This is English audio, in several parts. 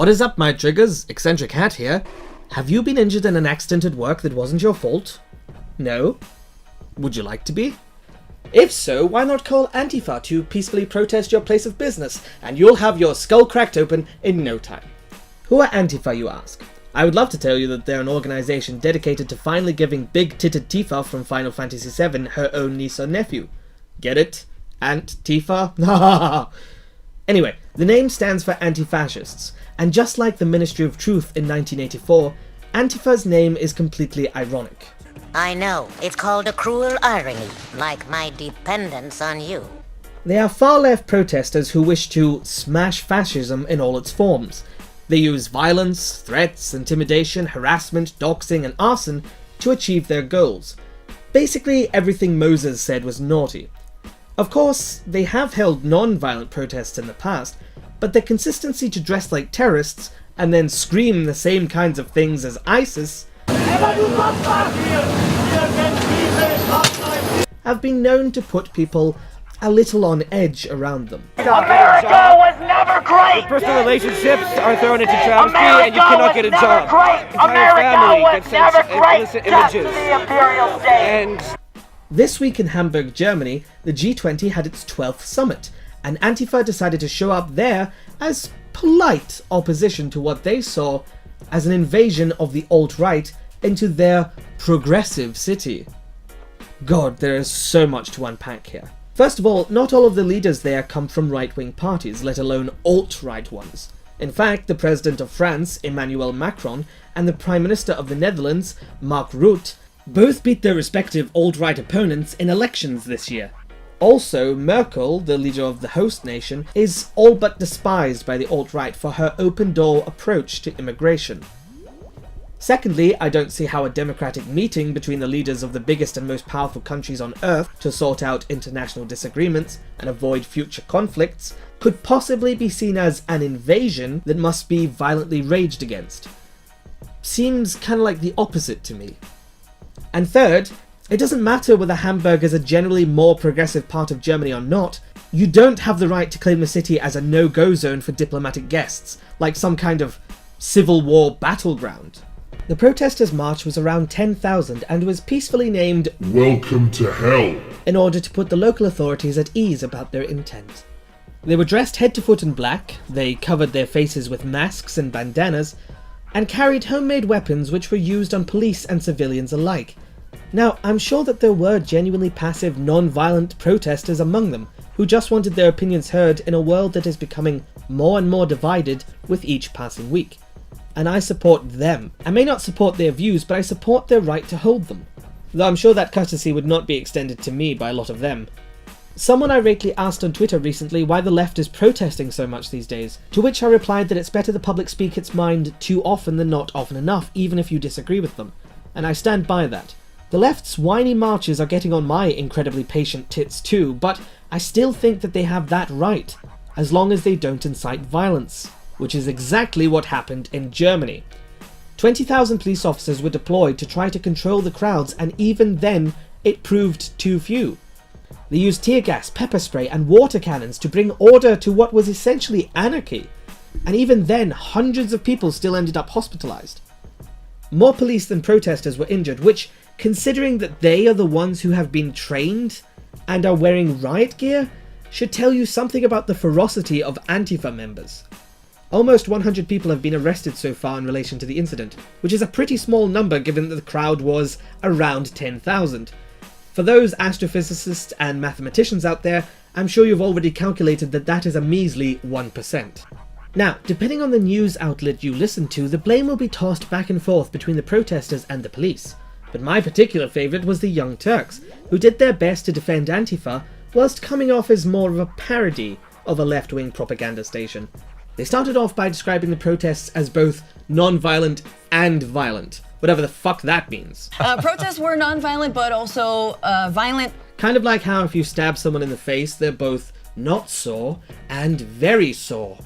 What is up, my triggers? Eccentrik Hat here. Have you been injured in an accident at work that wasn't your fault? No? Would you like to be? If so, why not call Antifa to peacefully protest your place of business, and you'll have your skull cracked open in no time. Who are Antifa, you ask? I would love to tell you that they're an organization dedicated to finally giving big-titted Tifa from Final Fantasy VII her own niece or nephew. Get it? Antifa? Anyway, the name stands for anti-fascists, and just like the Ministry of Truth in 1984, Antifa's name is completely ironic. I know, it's called a cruel irony, like my dependence on you. They are far-left protesters who wish to smash fascism in all its forms. They use violence, threats, intimidation, harassment, doxing, and arson to achieve their goals. Basically, everything Moses said was naughty. Of course, they have held non-violent protests in the past, but their consistency to dress like terrorists and then scream the same kinds of things as ISIS have been known to put people a little on edge around them. America was never great! Personal relationships are thrown into travesty and you cannot get a job. America was never great! Just the imperial state! And this week in Hamburg, Germany, the G20 had its 12th summit, and Antifa decided to show up there as polite opposition to what they saw as an invasion of the alt-right into their progressive city. God, there is so much to unpack here. First of all, not all of the leaders there come from right-wing parties, let alone alt-right ones. In fact, the President of France, Emmanuel Macron, and the Prime Minister of the Netherlands, Mark Rutte, both beat their respective alt-right opponents in elections this year. Also, Merkel, the leader of the host nation, is all but despised by the alt-right for her open-door approach to immigration. Secondly, I don't see how a democratic meeting between the leaders of the biggest and most powerful countries on Earth to sort out international disagreements and avoid future conflicts could possibly be seen as an invasion that must be violently raged against. Seems kinda like the opposite to me. And third, it doesn't matter whether Hamburg is a generally more progressive part of Germany or not, you don't have the right to claim the city as a no-go zone for diplomatic guests, like some kind of Civil War battleground. The protesters' march was around 10,000 and was peacefully named Welcome to Hell in order to put the local authorities at ease about their intent. They were dressed head to foot in black, they covered their faces with masks and bandanas, and carried homemade weapons which were used on police and civilians alike. Now, I'm sure that there were genuinely passive, non-violent protesters among them, who just wanted their opinions heard in a world that is becoming more and more divided with each passing week. And I support them. I may not support their views, but I support their right to hold them. Though I'm sure that courtesy would not be extended to me by a lot of them. Someone irately asked on Twitter recently why the left is protesting so much these days, to which I replied that it's better the public speak its mind too often than not often enough, even if you disagree with them. And I stand by that. The left's whiny marches are getting on my incredibly patient tits too, but I still think that they have that right, as long as they don't incite violence. Which is exactly what happened in Germany. 20,000 police officers were deployed to try to control the crowds, and even then, it proved too few. They used tear gas, pepper spray, and water cannons to bring order to what was essentially anarchy. And even then, hundreds of people still ended up hospitalized. More police than protesters were injured, which, considering that they are the ones who have been trained and are wearing riot gear, should tell you something about the ferocity of Antifa members. Almost 100 people have been arrested so far in relation to the incident, which is a pretty small number given that the crowd was around 10,000. For those astrophysicists and mathematicians out there, I'm sure you've already calculated that that is a measly 1%. Now, depending on the news outlet you listen to, the blame will be tossed back and forth between the protesters and the police. But my particular favourite was the Young Turks, who did their best to defend Antifa, whilst coming off as more of a parody of a left-wing propaganda station. They started off by describing the protests as both non-violent and violent, whatever the fuck that means. Protests were non-violent, but also violent. Kind of like how if you stab someone in the face, they're both not sore and very sore.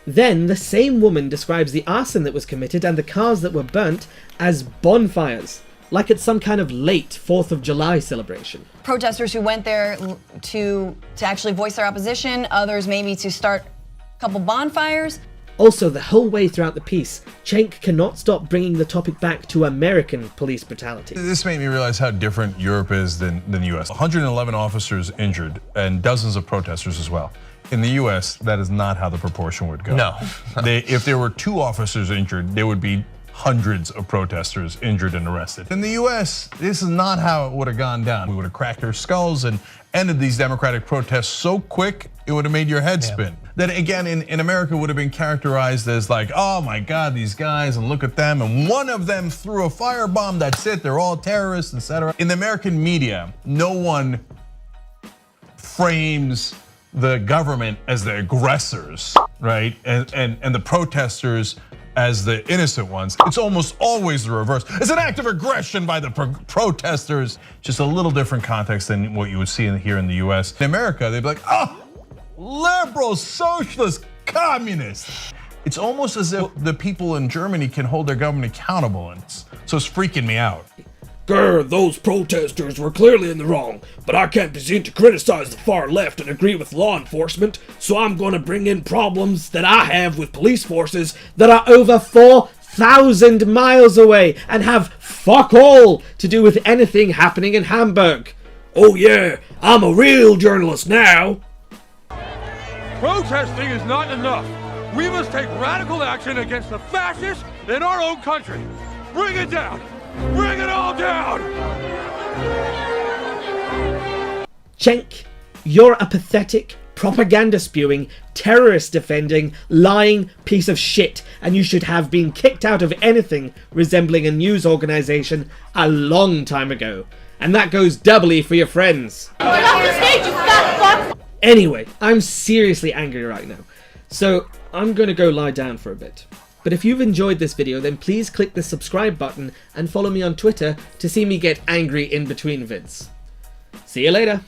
Then, the same woman describes the arson that was committed and the cars that were burnt as bonfires, like it's some kind of late 4th of July celebration. Protesters who went there to actually voice their opposition, others maybe to start a couple bonfires. Also, the whole way throughout the piece, Cenk cannot stop bringing the topic back to American police brutality. This made me realize how different Europe is than the US. 111 officers injured and dozens of protesters as well. In the US, that is not how the proportion would go. No. If there were 2 officers injured, there would be hundreds of protesters injured and arrested. In the US, this is not how it would have gone down. We would have cracked their skulls and ended these democratic protests so quick, it would have made your head spin. That again, in America would have been characterized as like, oh my God, these guys, and look at them, and one of them threw a firebomb, that's it, they're all terrorists, etc. In the American media, no one frames the government as the aggressors, right? And the protesters as the innocent ones. It's almost always the reverse. It's an act of aggression by the protesters. Just a little different context than what you would see here in the US. In America, they'd be like, oh, liberal, socialist, communist. It's almost as if the people in Germany can hold their government accountable, and so it's freaking me out. Grr, those protesters were clearly in the wrong, but I can't be seen to criticize the far left and agree with law enforcement, so I'm gonna bring in problems that I have with police forces that are over 4,000 miles away and have fuck all to do with anything happening in Hamburg. Oh yeah, I'm a real journalist now. Protesting is not enough. We must take radical action against the fascists in our own country. Bring it down. Bring it all down! Cenk, you're a pathetic, propaganda-spewing, terrorist-defending, lying piece of shit, and you should have been kicked out of anything resembling a news organization a long time ago. And that goes doubly for your friends. Get off the stage, you fat fuck! Anyway, I'm seriously angry right now, so I'm gonna go lie down for a bit. But if you've enjoyed this video, then please click the subscribe button and follow me on Twitter to see me get angry in between vids. See you later.